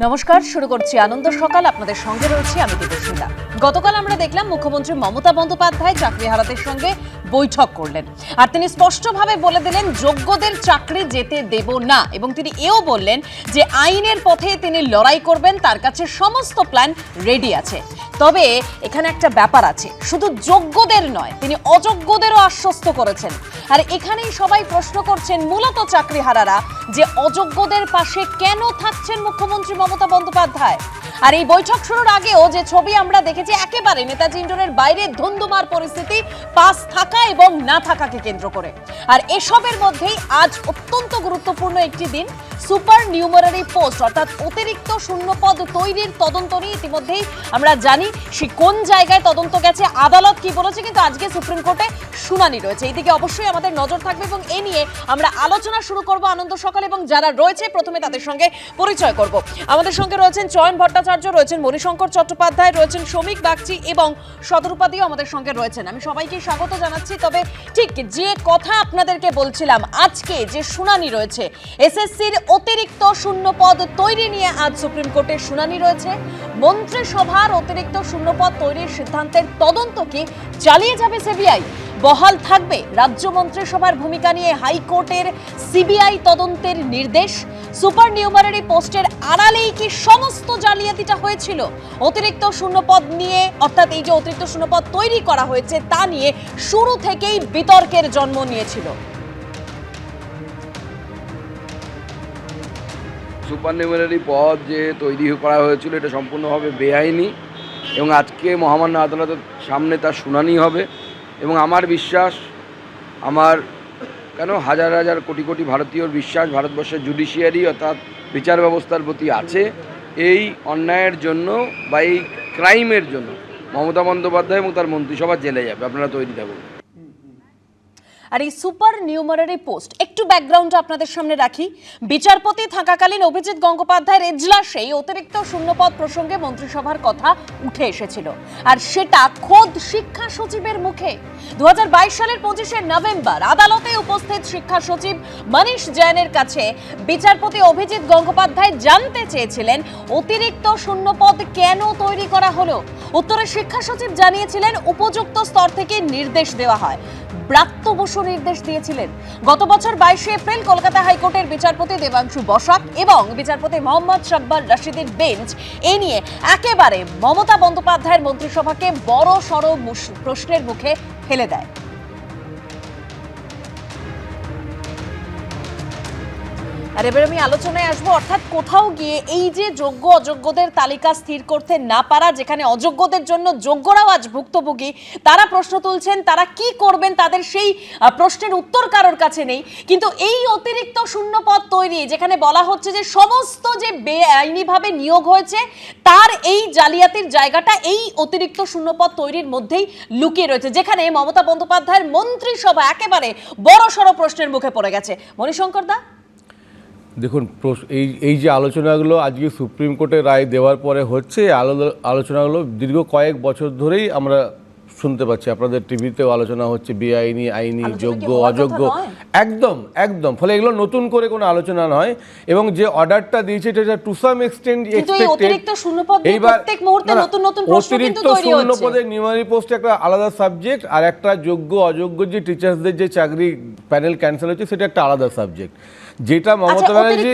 নমস্কার, শুরু করছি আনন্দ সকাল। আপনাদের সঙ্গে রয়েছে আমি দেবস্মিতা। গতকাল আমরা দেখলাম মুখ্যমন্ত্রী মমতা বন্দ্যোপাধ্যায় চাকরিহারাদের সঙ্গে বৈঠক করলেন, আর তিনি স্পষ্টভাবে বলে দিলেন যোগ্যদের চাকরি যেতে দেব না, এবং তিনি এও বললেন যে আইনের পথে তিনি লড়াই করবেন, তার কাছে সমস্ত প্ল্যান রেডি আছে। তবে এখানে একটা ব্যাপার আছে, শুধু যোগ্যদের নয়, তিনি অযোগ্যদেরও আশ্বস্ত করেছেন। আর এখানেই সবাই প্রশ্ন করছেন, মূলত চাকরিহারারা, যে অযোগ্যদের পাশে কেন থাকছেন মুখ্যমন্ত্রী মমতা বন্দ্যোপাধ্যায়। আর এই বৈঠক শুরুর আগেও যে ছবি আমরা দেখেছি, একেবারে নেতাজি ইন্ডোরের বাইরে ধুন্ধুমার পরিস্থিতি, পাস থাকা এবং না থাকাকে কেন্দ্র করে। আর এসবের মধ্যেই আজ অত্যন্ত গুরুত্বপূর্ণ একটি দিন, সুপার নিউমারারি পোস্ট অর্থাৎ অতিরিক্ত শূন্যপদ তৈরির তদন্ত নিয়ে ইতিমধ্যেই আমরা জানি সে কোন জায়গায় তদন্ত গেছে, আদালত কি বলেছে, কিন্তু আজকে সুপ্রিম কোর্টে শুনানি রয়েছে। এইদিকে অবশ্যই আমাদের নজর থাকবে এবং এ নিয়ে আমরা আলোচনা শুরু করব আনন্দ সকাল। এবং যারা রয়েছে প্রথমে তাদের সঙ্গে পরিচয় করব। আমাদের সঙ্গে রয়েছেন চয়ন ভট্টাচার্য, রয়েছেন মণিশঙ্কর চট্টোপাধ্যায়, রয়েছেন শ্রমিক বাগচি এবং সদরূপাদিও আমাদের সঙ্গে রয়েছেন। আমি সবাইকে স্বাগত জানাচ্ছি। তবে ঠিক যে কথা আপনাদেরকে বলছিলাম, আজকে যে শুনানি রয়েছে এসএসসির অতিরিক্ত শূন্যপদ তৈরি নিয়ে আজ সুপ্রিম কোর্টের শুনানি রয়েছে। মন্ত্রিসভার অতিরিক্ত শূন্যপদ তৈরির সিদ্ধান্তের তদন্ত কি চালিয়ে যাবে সিবিআই? বহাল থাকবে রাজ্য মন্ত্রিসভার ভূমিকা নিয়ে হাইকোর্টের সিবিআই তদন্তের নির্দেশ। সুপার নিউমারারি পোস্টের আড়ালেই কি সমস্ত জালিয়াতিটা হয়েছিল? অতিরিক্ত শূন্যপদ নিয়ে, অর্থাৎ এই যে অতিরিক্ত শূন্যপদ তৈরি করা হয়েছে তা নিয়ে শুরু থেকেই বিতর্কের জন্ম নিয়েছিল। সুপার নিউমারারি পদ যে তৈরি করা হয়েছিল এটা সম্পূর্ণভাবে বেআইনি, এবং আজকে মহামান্য আদালতের সামনে তার শুনানি হবে। এবং আমার বিশ্বাস, আমার হাজার হাজার কোটি কোটি ভারতীয়র বিশ্বাস ভারতবর্ষের জুডিশিয়ারি অর্থাৎ বিচার ব্যবস্থার প্রতি আছে। এই অন্যায়ের জন্য বা এই ক্রাইমের জন্য মমতা বন্দ্যোপাধ্যায় এবং তার মন্ত্রিসভা জেলে যাবে। আপনারা তৈরি থাকুন। আর এই সুপার নিউমারারি পোস্ট একটু ব্যাকগ্রাউন্ড আপনাদের সামনে রাখি। বিচারপতি থাকাকালীন অভিজিৎ গঙ্গোপাধ্যায়ের এজলাসেই অতিরিক্ত শূন্যপদ প্রসঙ্গে মন্ত্রিসভার কথা উঠে এসেছিল, আর সেটা খোদ শিক্ষা সচিবের মুখে। 2022 সালের 25শে নভেম্বর আদালতে উপস্থিত শিক্ষা সচিব মনীষ জৈনের কাছে বিচারপতি অভিজিৎ গঙ্গোপাধ্যায় জানতে চেয়েছিলেন অতিরিক্ত শূন্যপদ কেন তৈরি করা হলো। উত্তরে শিক্ষা সচিব জানিয়েছিলেন উপযুক্ত স্তর থেকে নির্দেশ দেওয়া হয়। ব্রাত্য বসু নির্দেশ দিয়েছিলেন। গত বছর 22শে এপ্রিল কলকাতা হাইকোর্টের বিচারপতি দেবাংশু বসাক এবং বিচারপতি মোহাম্মদ শাব্বার রশিদের বেঞ্চ এ নিয়ে একেবারে মমতা বন্দ্যোপাধ্যায়ের মন্ত্রিসভাকে বড় সড় প্রশ্নের মুখে ফেলে দেয়। আর এবার আমি আলোচনায় আসবো, অর্থাৎ কোথাও গিয়ে এই যে যোগ্য অযোগ্যদের তালিকা স্থির করতে না পারা, যেখানে অযোগ্যদের জন্য যোগ্যরাও আজ ভুক্তভোগী, তারা প্রশ্ন তুলছেন তারা কি করবেন, তাদের সেই প্রশ্নের উত্তর কারোর কাছে নেই। কিন্তু এই অতিরিক্ত শূন্যপদ তৈরি, যেখানে বলা হচ্ছে যে সমস্ত যে বেআইনিভাবে নিয়োগ হয়েছে তার এই জালিয়াতির জায়গাটা এই অতিরিক্ত শূন্যপদ তৈরির মধ্যেই লুকিয়ে রয়েছে, যেখানে মমতা বন্দ্যোপাধ্যায়ের মন্ত্রিসভা একেবারে বড় সড় প্রশ্নের মুখে পড়ে গেছে। মণিশঙ্কর দা, দেখুন, এই যে আলোচনাগুলো আজকে সুপ্রিম কোর্টে রায় দেওয়ার পরে হচ্ছে, আলোচনাগুলো দীর্ঘ কয়েক বছর ধরেই আমরা শুনতে পাচ্ছি। আপনাদের টিভিতেও আলোচনা হচ্ছে বেআইনি, আইনি, যোগ্য, অযোগ্য, একদম একদম। ফলে এগুলো নতুন করে কোনো আলোচনা নয়। এবং যে অর্ডারটা দিয়েছে এটা টু সাম এক্সটেন্ট এক্সপেক্টেড। অতিরিক্ত শূন্যপদের নিউমারি পোস্ট একটা আলাদা সাবজেক্ট, আর একটা যোগ্য অযোগ্য যে টিচার্সদের যে চাকরি প্যানেল ক্যান্সেল হচ্ছে সেটা একটা আলাদা সাবজেক্ট। যেটা মমতা ব্যানার্জি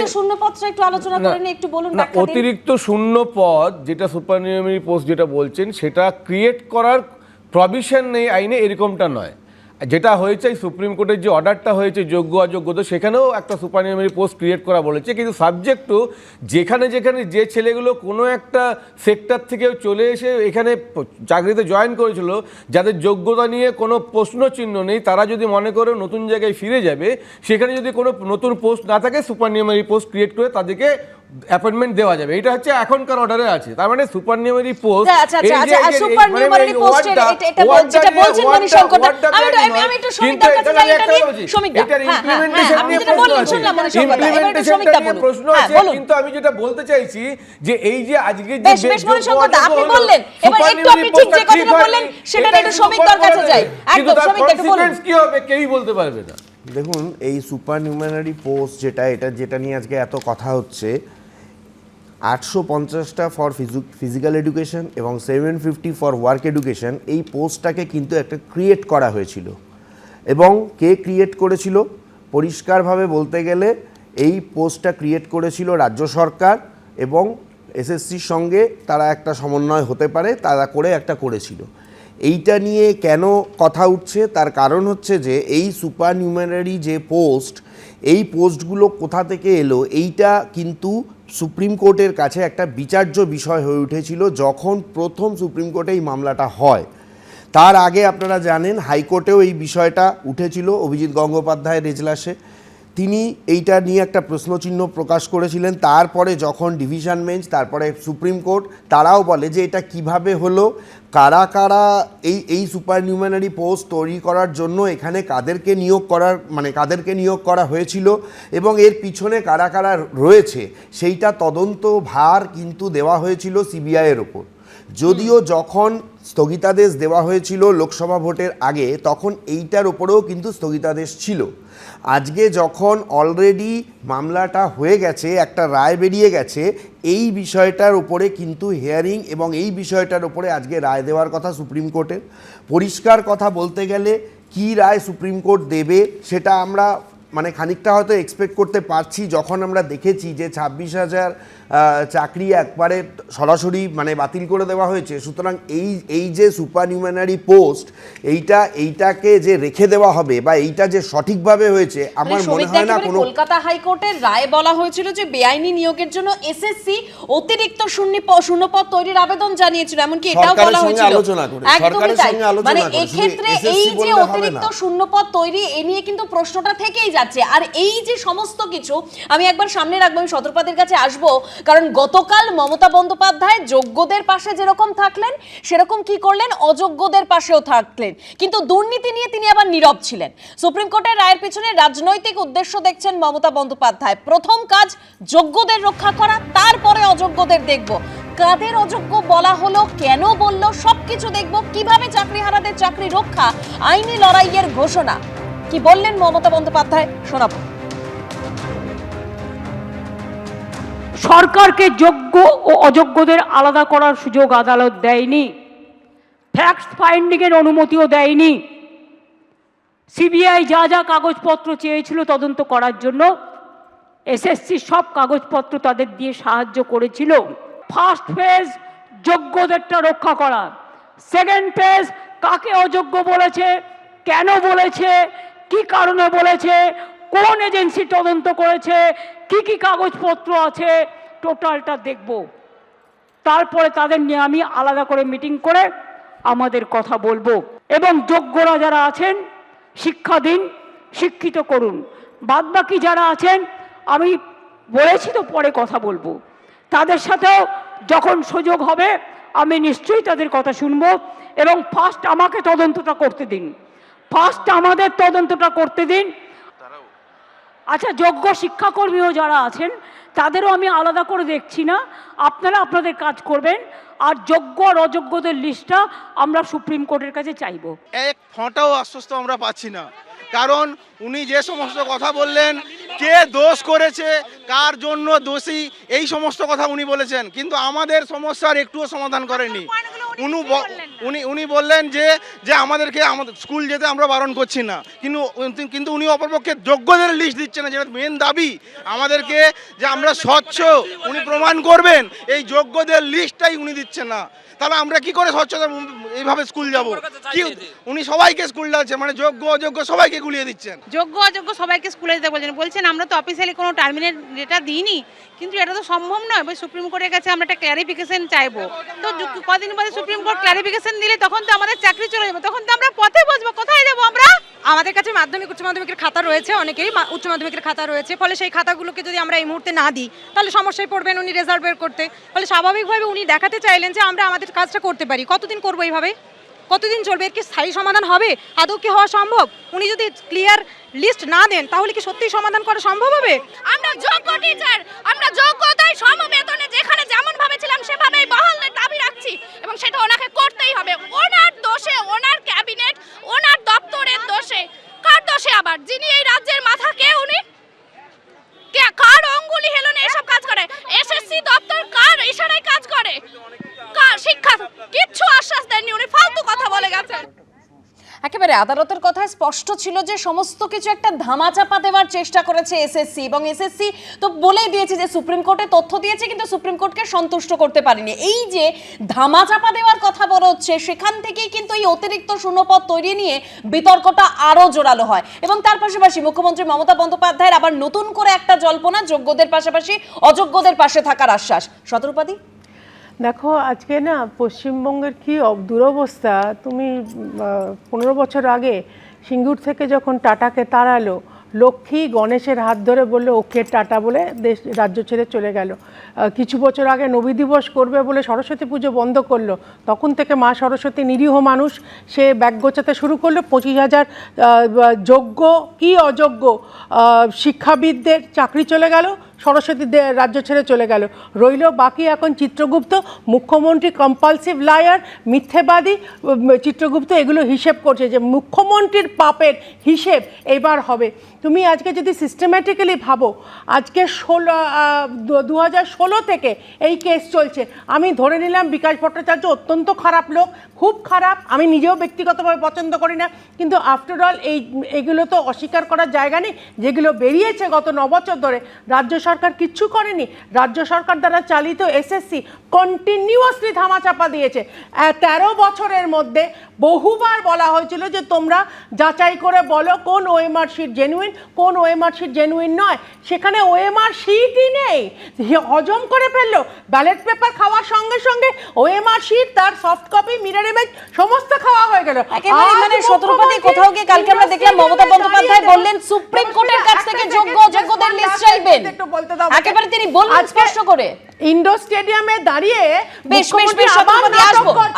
অতিরিক্ত শূন্য পদ যেটা সুপার নিউমারি পোস্ট যেটা বলছেন সেটা ক্রিয়েট করার প্রভিশন নেই আইনে, এরকমটা নয়। যেটা হয়েছে সুপ্রিম কোর্টের যে অর্ডারটা হয়েছে যোগ্য অযোগ্য, তো সেখানেও একটা সুপার নিউমারি পোস্ট ক্রিয়েট করা বলেছে, কিন্তু সাবজেক্টও যেখানে যেখানে যে ছেলেগুলো কোনো একটা সেক্টর থেকেও চলে এসে এখানে চাকরিতে জয়েন করেছিল, যাদের যোগ্যতা নিয়ে কোনো প্রশ্নচিহ্ন নেই, তারা যদি মনে করে নতুন জায়গায় ফিরে যাবে, সেখানে যদি কোনো নতুন পোস্ট না থাকে সুপার নিউমারি পোস্ট ক্রিয়েট করে তাদেরকে অ্যাপয়েন্টমেন্ট দেওয়া যাবে। এটা হচ্ছে এখনকার অর্ডারে আছে। তার মানে সুপার নিউমারি পোস্ট প্রশ্ন আছে, কিন্তু আমি যেটা বলতে চাইছি যে এই যে আজকে কি হবে কেউই বলতে পারবে না। দেখুন, এই সুপার নিউমারারি পোস্ট যেটা নিয়ে আজকে এত কথা হচ্ছে, 850টা ফর ফিজিক্যাল এডুকেশন এবং 750 ফর ওয়ার্ক এডুকেশন, এই পোস্টটাকে কিন্তু একটা ক্রিয়েট করা হয়েছিল। এবং কে ক্রিয়েট করেছিল? পরিষ্কারভাবে বলতে গেলে এই পোস্টটা ক্রিয়েট করেছিল রাজ্য সরকার এবং এসএসসির সঙ্গে তারা একটা সমন্বয় হতে পারে, তারা করে একটা করেছিল। এইটা নিয়ে কেন কথা উঠছে? তার কারণ হচ্ছে যে এই সুপার নিউমারারি যে পোস্ট, এই পোস্টগুলো কোথা থেকে এলো, এইটা কিন্তু সুপ্রিম কোর্টের কাছে একটা বিচার্য বিষয় হয়ে উঠেছিল যখন প্রথম সুপ্রিম কোর্টে এই মামলাটা হয়। তার আগে আপনারা জানেন হাইকোর্টেও এই বিষয়টা উঠেছিল অভিজিৎ গঙ্গোপাধ্যায়ের এজলাসে। তিনি এইটা নিয়ে একটা প্রশ্নচিহ্ন প্রকাশ করেছিলেন। তারপরে যখন ডিভিশন বেঞ্চ, তারপরে সুপ্রিম কোর্ট, তারাও বলে যে এটা কিভাবে হলো, কারা কারা এই সুপার নিউমারারি পোস্ট তৈরি করার জন্য এখানে কাদেরকে নিয়োগ করা হয়েছিল এবং এর পিছনে কারা কারা রয়েছে, সেইটা তদন্ত ভার কিন্তু দেওয়া হয়েছিল সিবিআইয়ের ওপর। যদিও যখন স্থগিতাদেশ দেওয়া হয়েছিল লোকসভা ভোটের আগে, তখন এইটার ওপরেও কিন্তু স্থগিতাদেশ ছিল। আজকে যখন অলরেডি মামলাটা হয়ে গেছে, একটা রায় বেরিয়ে গেছে, এই বিষয়টার উপরে কিন্তু হিয়ারিং এবং এই বিষয়টার উপরে আজকে রায় দেওয়ার কথা সুপ্রিম কোর্টের। পরিষ্কার কথা বলতে গেলে কি রায় সুপ্রিম কোর্ট দেবে সেটা আমরা খানিকটা হয়তো এক্সপেক্ট করতে পারছি, যখন আমরা দেখেছি যে 26,000 চাকরি একবারে সরাসরি বাতিল করে দেওয়া হয়েছে। সুতরাং এই যে সুপার নিউমারারি পোস্ট, এইটাকে যে রেখে দেওয়া হবে বা এইটা যে সঠিকভাবে হয়েছে, আমার মনে হয় না কোনো। কলকাতা হাইকোর্টের রায় বলা হয়েছিল যে বেআইনি নিয়োগের জন্য এসএসসি অতিরিক্ত শূন্যপদ তৈরির আবেদন জানিয়েছিল, এমনকি এটাও বলা হয়েছিল একদমই তাই। এক্ষেত্রে এই যে অতিরিক্ত শূন্যপদ তৈরি, এ নিয়ে কিন্তু প্রশ্নটা থেকেই যাচ্ছে। আর এই যে সমস্ত কিছু আমি একবার সামনে রাখবো, আমি সতর্কতার কাছে আসবো, কারণ গতকাল মমতা বন্দ্যোপাধ্যায় যোগ্যদের পাশে যেরকম থাকলেন, সেরকম কি করলেন, অযোগ্যদের পাশেও থাকলেন, কিন্তু দুর্নীতি নিয়ে তিনি আবার নীরব ছিলেন। সুপ্রিম কোর্টের রায়ের পিছনে রাজনৈতিক উদ্দেশ্য দেখছেন মমতা বন্দ্যোপাধ্যায়। প্রথম কাজ যোগ্যদের রক্ষা করা, তারপরে অযোগ্যদের দেখব। কাদের অযোগ্য বলা হলো, কেন বলল, সবকিছু দেখব। কিভাবে চাকরিহারাদের চাকরি রক্ষা, আইনি লড়াইয়ের ঘোষণা, কি বললেন মমতা বন্দ্যোপাধ্যায়, শোনাবো। সরকারকে যোগ্য ও অযোগ্যদের আলাদা করার সুযোগ আদালত দেয়নি, ফ্যাক্ট ফাইন্ডিং এর অনুমতিও দেয়নি। সিবিআই যা যা কাগজপত্র চেয়েছিল তদন্ত করার জন্য, এসএসসি সব কাগজপত্র তাদের দিয়ে সাহায্য করেছিল। ফার্স্ট ফেজ যোগ্যদেরটা রক্ষা করা, সেকেন্ড ফেজ কাকে অযোগ্য বলেছে, কেন বলেছে, কি কারণে বলেছে, কোন এজেন্সি তদন্ত করেছে, কি কি কাগজপত্র আছে, টোটালটা দেখব। তারপরে তাদের নিয়ে আমি আলাদা করে মিটিং করে আমাদের কথা বলবো। এবং যোগ্যরা যারা আছেন শিক্ষা দিন, শিক্ষিত করুন। বাদবাকি যারা আছেন আমি বলেছি তো পরে কথা বলবো, তাদের সাথেও যখন সুযোগ হবে আমি নিশ্চয়ই তাদের কথা শুনবো। এবং ফার্স্ট আমাকে তদন্তটা করতে দিন, ফার্স্ট আমাদের তদন্তটা করতে দিন। আচ্ছা, যোগ্য শিক্ষাকর্মীও যারা আছেন তাদেরও আমি আলাদা করে দেখছি না, আপনারা আপনাদের কাজ করবেন। আর যোগ্য আর অযোগ্যদের লিস্টটা আমরা সুপ্রিম কোর্টের কাছে চাইব। এক ফোঁটাও আশ্বস্ত আমরা পাচ্ছি না, কারণ উনি যে সমস্ত কথা বললেন, কে দোষ করেছে, কার জন্য দোষী, এই সমস্ত কথা উনি বলেছেন, কিন্তু আমাদের সমস্যার একটুও সমাধান করেনি। উনি বললেন যে আমাদেরকে আমাদের স্কুল যেতে আমরা বারণ করছি না, কিন্তু উনি অপরপক্ষে যোগ্যদের লিস্ট দিচ্ছেন না, যেটা মেন দাবি আমাদেরকে যে আমরা স্বচ্ছ, উনি প্রমাণ করবেন, এই যোগ্যদের লিস্টটাই উনি দিচ্ছেন না। তাহলে আমরা কি করে স্বচ্ছতা এইভাবে স্কুল যাব? কি উনি সবাইকে স্কুল যাচ্ছে, যোগ্য অযোগ্য সবাইকে গুলিয়ে দিচ্ছেন। যোগ্য অযোগ্য সবাইকে স্কুলে যেতে বলছেন আমরা তো অফিসিয়ালি কোনো টার্মিনেট ডেটা দিইনি, কিন্তু এটা তো সম্ভব নয়। সুপ্রিম কোর্টের কাছে আমরা একটা ক্ল্যারিফিকেশন চাইবো। তো কদিন বাদে সুপ্রিম কোর্ট ক্ল্যারিফিকেশন দিলে তখন তো আমাদের চাকরি চলে যাবে, তখন তো আমরা পথে বসবো, কোথায় যাবো আমরা? আমাদের কাছে মাধ্যমিক উচ্চ মাধ্যমিকের খাতা রয়েছে, অনেকেরই উচ্চ মাধ্যমিকের খাতা রয়েছে, ফলে সেই খাতাগুলোকে যদি আমরা এই মুহূর্তে না দিই তাহলে সমস্যায় পড়বেন উনি রেজাল্ট বের করতে। ফলে স্বাভাবিকভাবে উনি দেখাতে চাইলেন যে আমরা আমাদের কাজটা করতে পারি। কতদিন করবো এইভাবে, কতদিন চলবে? এর কি স্থায়ী সমাধান হবে? আদৌ কি হওয়া সম্ভব? উনি যদি ক্লিয়ার লিস্ট না দেন তাহলে কি সত্যিই সমাধান করা সম্ভব হবে? আমরা যোগ্য টিচার, আমরা যোগ্যতায় সমবেতনে যেখানে যেমন ভাবে ছিলাম সেভাবেই বহালের দাবি রাখছি, এবং সেটা ওনাকে করতেই হবে। ওনার দোষে, ওনার ক্যাবিনেট, ওনার দপ্তরের দোষে। কার দোষে আবার? যিনি এই রাজ্যের মাথা, কে উনি? কার অঙ্গুলি হেলনে এসব কাজ করে? এসএসসি দপ্তর একেবারে আদালতের কথায় স্পষ্ট ছিল যে সমস্ত কিছু একটা ধামাচাপা দেওয়ার চেষ্টা করেছে এসএসসি, এবং এসএসসি তো বলেই দিয়েছে যে সুপ্রিম কোর্টে তথ্য দিয়েছে কিন্তু সুপ্রিম কোর্টকে সন্তুষ্ট করতে পারেনি। এই যে ধামাচাপা দেওয়ার কথা বলা হচ্ছে, সেখান থেকেই কিন্তু এই অতিরিক্ত শূন্যপদ তৈরি নিয়ে বিতর্কটা আরো জোরালো হয়। এবং তার পাশাপাশি মুখ্যমন্ত্রী মমতা বন্দ্যোপাধ্যায়ের আবার নতুন করে একটা জল্পনা, যোগ্যদের পাশাপাশি অযোগ্যদের পাশে থাকার আশ্বাস। শতরূপাদি, দেখো আজকে না পশ্চিমবঙ্গের কি দুরবস্থা। তুমি 15 বছর আগে সিঙ্গুর থেকে যখন টাটাকে তাড়ালো, লক্ষ্মী গণেশের হাত ধরে বললে ওকে টাটা বলে দেশ রাজ্য ছেড়ে চলে গেল। কিছু বছর আগে নবী দিবস করবে বলে সরস্বতী পুজো বন্ধ করলো, তখন থেকে মা সরস্বতী নিরীহ মানুষ, সে ব্যাগ গোছাতে শুরু করলো। 25,000 যোগ্য কি অযোগ্য শিক্ষাবিদদের চাকরি চলে গেল, সরস্বতী রাজ্য ছেড়ে চলে গেল। রইল বাকি এখন চিত্রগুপ্ত, মুখ্যমন্ত্রী কম্পালসিভ লায়ার, মিথ্যেবাদী চিত্রগুপ্ত এগুলো হিসেব করছে যে মুখ্যমন্ত্রীর পাপের হিসেব এবার হবে। তুমি আজকে যদি সিস্টেম্যাটিক্যালি ভাবো, আজকে 2016 থেকে এই কেস চলছে। আমি ধরে নিলাম বিকাশ ভট্টাচার্য অত্যন্ত খারাপ লোক, খুব খারাপ, আমি নিজেও ব্যক্তিগতভাবে পছন্দ করি না, কিন্তু আফটার অল এইগুলো তো অস্বীকার করার জায়গা নেই। যেগুলো বেরিয়েছে গত 9 বছর ধরে, রাজ্য সরকার কিচ্ছু করেনি। রাজ্য সরকার দ্বারা চালিত এসএসসি কন্টিনিউয়াসলি ধামাচাপা দিয়েছে। 13 বছরের মধ্যে বহুবার বলা হয়েছিল যে তোমরা যাচাই করে বলো কোন ওএমআর শিট জেনুইন, কোন ওএমআর শিট জেনুইন নয়। সেখানে ওএমআর শিটই নেই, হজম করে ফেললো। ব্যালট পেপার খাওয়ার সঙ্গে সঙ্গে ওএমআর শিট, তার সফট কপি, মিরর ইমেজ সমস্ত খাওয়া হয়ে গেল। একেবারে মানে শতরূপাদি, কোথাও গিয়ে কালকে আমরা দেখলাম মমতা বন্দ্যোপাধ্যায় বললেন সুপ্রিম কোর্টের কাছ থেকে যোগ্যদের লিস্ট চাইবেন। একেবারে তিনি বললেন স্পষ্ট করে ইন্ডোর স্টেডিয়ামে দাঁড়িয়ে বেশ শতরূপাদি,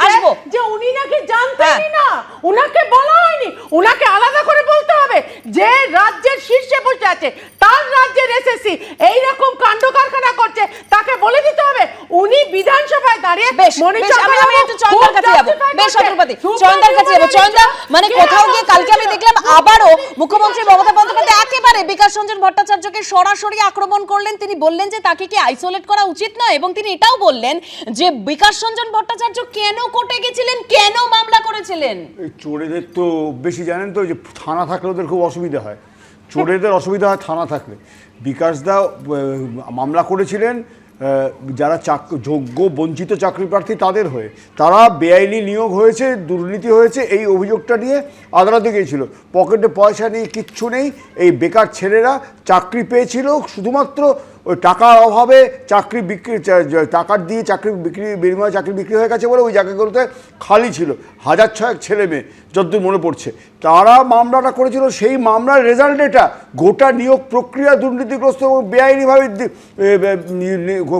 আসবো যে উনি নাকি জানতেনই না, উনাকে বলা হয়নি। উনাকে আলাদা করে বলতে হবে যে রাজ্যের শীর্ষে বসে আছে, তার রাজ্যের এসএসসি এইরকম কাণ্ড কারখানা করছে, তাকে বলে দিতে হবে। উনি বিধানসভায় দাঁড়িয়ে আমি একটু চয়নদার কাছে যাবো। বেশ শতরূপাদি, চয়নদার কাছে যাবো। চয়নদা, মানে কোথাও গিয়ে কালকে আমি দেখলাম আবারও মুখ্যমন্ত্রী মমতা বন্দ্যোপাধ্যায় একেবারে বিকাশ রঞ্জন ভট্টাচার্যকে সরাসরি আক্রমণ করলেন। তিনি বললেন যে তাকে কি আইসোলেট করা উচিত নয়, এবং তিনি এটাও বললেন যে বিকাশ রঞ্জন ভট্টাচার্য কেন কোর্টে গেছিলেন, কেন মামলা করেছিলেন। এই চোরেদের তো বেশি জানেন তো, যে থানা থাকলে ওদের খুব অসুবিধা হয়, চোরেদের অসুবিধা হয় থানা থাকলে। বিকাশদা মামলা করেছিলেন যারা যোগ্য বঞ্চিত চাকরি প্রার্থী তাদের হয়ে, তারা বেআইনি নিয়োগ হয়েছে, দুর্নীতি হয়েছে, এই অভিযোগটা নিয়ে আদালতে গিয়েছিল। পকেটে পয়সা নেই, কিচ্ছু নেই, এই বেকার ছেলেরা চাকরি পেয়েছিল শুধুমাত্র ওই টাকার অভাবে। চাকরি বিক্রি, টাকার দিয়ে চাকরি বিক্রি, বিনিময়ে চাকরি বিক্রি হয়ে গেছে বলে ওই জায়গাগুলোতে খালি ছিল 1000-6 ছেলে মেয়ে, যতদূর মনে পড়ছে। তারা মামলাটা করেছিল, সেই মামলার রেজাল্ট এটা। গোটা নিয়োগ প্রক্রিয়া দুর্নীতিগ্রস্ত এবং বেআইনিভাবে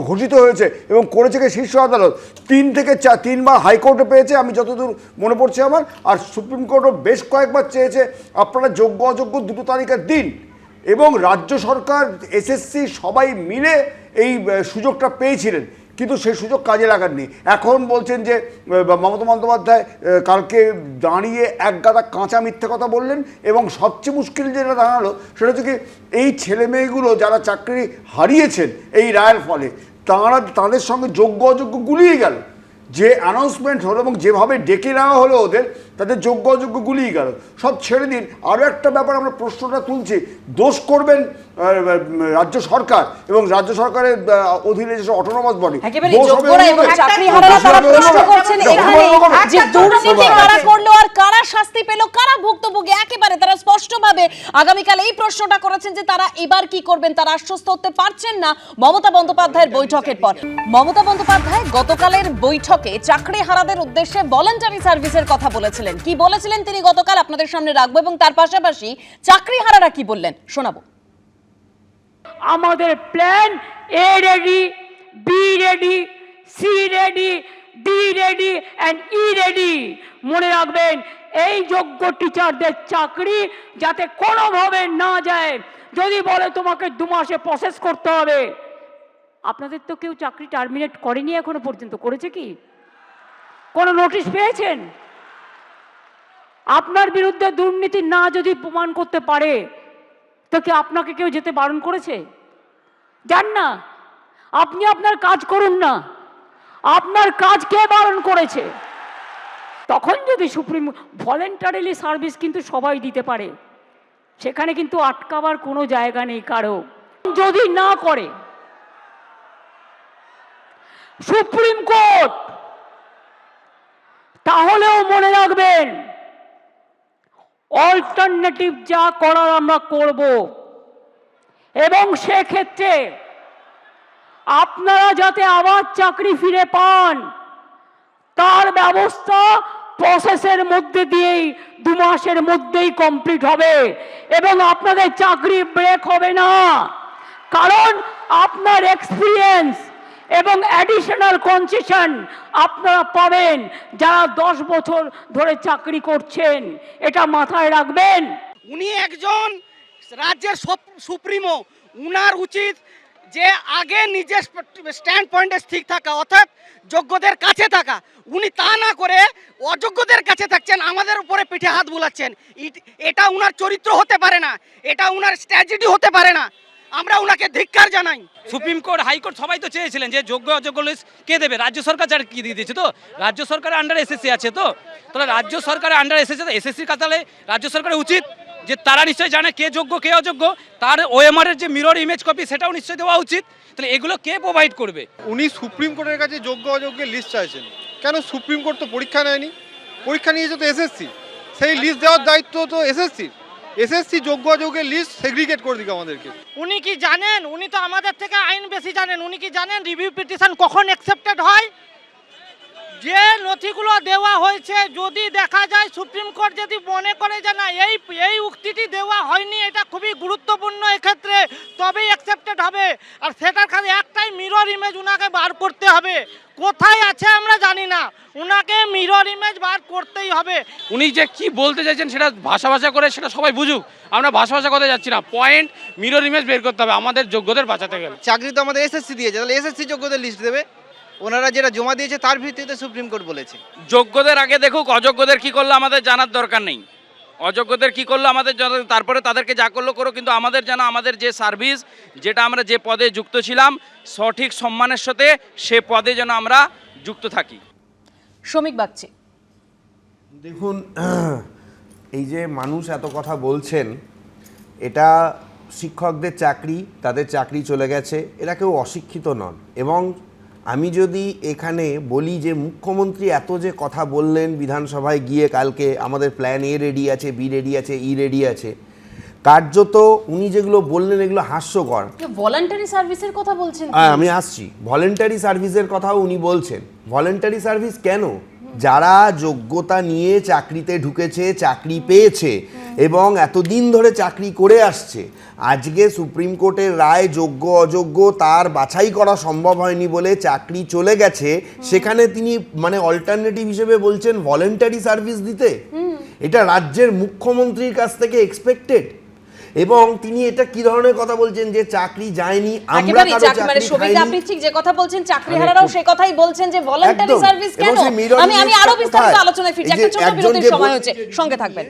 ঘোষিত হয়েছে, এবং করেছে শীর্ষ আদালত। 3 থেকে 4 বার হাইকোর্টে পেয়েছে আমি যতদূর মনে পড়ছে আমার, আর সুপ্রিম কোর্টও বেশ কয়েকবার চেয়েছে আপনারা যোগ্য অযোগ্য দুটো তালিকা দিন। এবং রাজ্য সরকার, এসএসসি সবাই মিলে এই সুযোগটা পেয়েছিলেন, কিন্তু সেই সুযোগ কাজে লাগাননি। এখন বলছেন যে মমতা বন্দ্যোপাধ্যায় কালকে দাঁড়িয়ে একগাদা কাঁচা মিথ্যে কথা বললেন, এবং সবচেয়ে মুশকিল যেটা দাঁড়ালো সেটা হচ্ছে কি, এই ছেলেমেয়েগুলো যারা চাকরি হারিয়েছেন এই রায়ের ফলে, তাদের সঙ্গে যোগ্য অযোগ্য গুলিয়ে গেল। যে অ্যানাউন্সমেন্ট হলো এবং যেভাবে ডেকে নেওয়া হলো ওদের, তাদের যোগ্য অযোগ্য গুলিয়ে গেল। সব ছেড়ে দিন। আরও একটা ব্যাপার আমরা প্রশ্নটা তুলছি, দোষ করবেন রাজ্য সরকার এবং রাজ্য সরকারের অধীনে যেসব অটোনমাস বডি, কারা শাস্তি পেল, কারা ভুক্তভোগী, একেবারে তারা স্পষ্টভাবে আগামীকাল এই প্রশ্নটা করেছেন যে তারা এবার কি করবেন, তারা আশ্বস্ত হতে পারছেন না মমতা বন্দ্যোপাধ্যায়ের বৈঠকের পর। মমতা বন্দ্যোপাধ্যায় গতকালের বৈঠকে চাকরিহারাদের উদ্দেশ্যে ভলান্টারি সার্ভিসের কথা বলেছিলেন। কি বলেছিলেন তিনি গতকাল আপনাদের সামনে রাখবো, এবং তার পাশাপাশি চাকরিহারারা কি বললেন শোনাবো। আমাদের plan A ready, B ready, C ready, D ready and E ready. মনে রাখবেন, এই যোগ্য টিচারদের চাকরি যাতে কোনোভাবে না যায়। যদি বলে তোমাকে 2 মাসে প্রসেস করতে হবে, আপনাদের তো কেউ চাকরি টার্মিনেট করেনি এখনো পর্যন্ত, করেছে কি? কোনো নোটিশ পেয়েছেন? আপনার বিরুদ্ধে দুর্নীতি না যদি প্রমাণ করতে পারে, তো কি আপনাকে কেউ যেতে বারণ করেছে? যান না, আপনি আপনার কাজ করুন না। আপনার কাজ কে বারণ করেছে? তখন যদি সুপ্রিম ভলেন্টারিলি সার্ভিস কিন্তু সবাই দিতে পারে, সেখানে কিন্তু আটকাবার কোনো জায়গা নেই কারো। যদি না করে সুপ্রিম কোর্ট, তাহলেও মনে রাখবেন অল্টারনেটিভ যা করার আমরা করব, এবং সেক্ষেত্রে আপনারা যাতে আবার চাকরি ফিরে পান তার ব্যবস্থা প্রসেসের মধ্যে দিয়েই 2 মাসের মধ্যেই কমপ্লিট হবে, এবং আপনাদের চাকরি ব্রেক হবে না। কারণ আপনার এক্সপিরিয়েন্স এবং অ্যাডিশনাল কনসেশন আপনারা পাবেন যারা 10 বছর ধরে চাকরি করছেন, এটা মাথায় রাখবেন। উনি একজন রাজ্যের সুপ্রিমো, উনার উচিত যে আগে নিজের স্ট্যান্ড পয়েন্টে ঠিক থাকা, অর্থাৎ যোগ্যদের কাছে থাকা। উনি তা না করে অযোগ্যদের কাছে থাকছেন, আমাদের উপরে পিঠে হাত বুলাচ্ছেন। এটা উনার চরিত্র হতে পারে না, এটা উনার স্ট্র্যাটেজি হতে পারে না। আমরা উনাকে ধিক্কার জানাই। সুপ্রিম কোর্ট, হাইকোর্ট সবাই তো চেয়েছিলেন যে যোগ্য অযোগ্য লিস্ট কে দেবে, রাজ্য সরকার যার কি দিয়ে দিয়েছে। তো রাজ্য সরকারের আন্ডার এসএসসি আছে, তো তাহলে রাজ্য সরকারের আন্ডার এসএসসির কাতালে রাজ্য সরকারের উচিত যে তারা নিশ্চয়ই জানে কে যোগ্য কে অযোগ্য, তার ওএমআর এর যে মিরর ইমেজ কপি সেটাও নিশ্চয়ই দেওয়া উচিত। তাহলে এগুলো কে প্রোভাইড করবে? উনি সুপ্রিম কোর্টের কাছে যোগ্য অযোগ্যের লিস্ট চাইছেন কেন? সুপ্রিম কোর্ট তো পরীক্ষা নেয়নি, পরীক্ষা নিয়েছে তো এসএসসি, সেই লিস্ট দেওয়ার দায়িত্ব তো এসএসসির। এসএসসি যোগ্য অযোগ্যের লিস্ট সেগ্রিগেট করে দিকে আমাদেরকে। উনি কি জানেন? উনি তো আমাদের থেকে আইন বেশি জানেন। উনি কি জানেন রিভিউ পিটিশন কখন অ্যাকসেপ্টেড হয়? যে নথিগুলো দেওয়া হয়েছে যদি দেখা যায় সুপ্রিম কোর্ট যদি মনে করে যে না এই উক্তিটি দেওয়া হয়নি, এটা খুবই গুরুত্বপূর্ণ এক্ষেত্রে, তবেই অ্যাকসেপ্টেড হবে। আর সেটার খালি একটাই মিরর ইমেজ উনাকে বার করতে হবে। কোথায় আছে আমরা জানি না, উনাকে মিরর ইমেজ বার করতেই হবে। উনি যে কি বলতে চাইছেন সেটা ভাষা করে সেটা সবাই বুঝুক, আমরা ভাষা কথা যাচ্ছি না। পয়েন্ট মিরর ইমেজ বের করতে হবে আমাদের যোগ্যদের বাঁচাতে গেলে। চাকরি তো আমাদের এসএসসি দিয়েছে, তাহলে এসএসসি যোগ্যদের লিস্ট দেবে। ওনারা যেটা জমা দিয়েছে তার ভিত্তিতে সুপ্রিম কোর্ট বলেছে। যোগ্যদের আগে দেখুক, অযোগ্যদের কি করলো আমাদের জানার দরকার নেই। অযোগ্যদের কি করলো আমাদের তারপরে তাদেরকে যা করলো করো, কিন্তু আমাদের যেন আমাদের যে সার্ভিস, যেটা আমরা যে পদে যুক্ত ছিলাম সঠিক সম্মানের সাথে সে পদে যেন আমরা যুক্ত থাকি। শ্রমিক বাগচি, দেখুন, এই যে মানুষ এত কথা বলছেন, এটা শিক্ষকদের চাকরি, তাদের চাকরি চলে গেছে, এরা কেউ অশিক্ষিত নন। এবং আমি যদি এখানে বলি যে মুখ্যমন্ত্রী এত যে কথা বললেন বিধানসভায় গিয়ে কালকে, আমাদের প্ল্যান এ রেডি আছে, বি রেডি আছে, ই রেডি আছে, কার্যত উনি যেগুলো বললেন এগুলো হাস্যকর। ভলান্টারি সার্ভিসের কথা বলছেন। আমি আসছি, ভলেন্টারি সার্ভিসের কথাও উনি বলছেন। ভলেন্টারি সার্ভিস কেন? যারা যোগ্যতা নিয়ে চাকরিতে ঢুকেছে, চাকরি পেয়েছে এবং এতদিন ধরে চাকরি করে আসছে, আজকে সুপ্রিম কোর্টের রায় যোগ্য অযোগ্য তার বাছাই করা সম্ভব হয়নি বলে চাকরি চলে গেছে, সেখানে তিনি মানে অল্টারনেটিভ হিসেবে বলছেন ভলেন্টারি সার্ভিস দিতে। এটা রাজ্যের মুখ্যমন্ত্রীর কাছ থেকে এক্সপেক্টেড। এবং তিনি এটা কি ধরনের কথা বলছেন যে চাকরি যায়নি, আমরা কারো চাকরি খাইনি। আপনি ঠিক যে কথা বলছেন, চাকরিহারারাও সেই কথাই বলছেন যে ভলান্টারি সার্ভিস কেন। আমি আরো বিস্তারিত আলোচনায় ফিরছি, একটা ছোট বিরতির সময় হচ্ছে, সঙ্গে থাকবেন।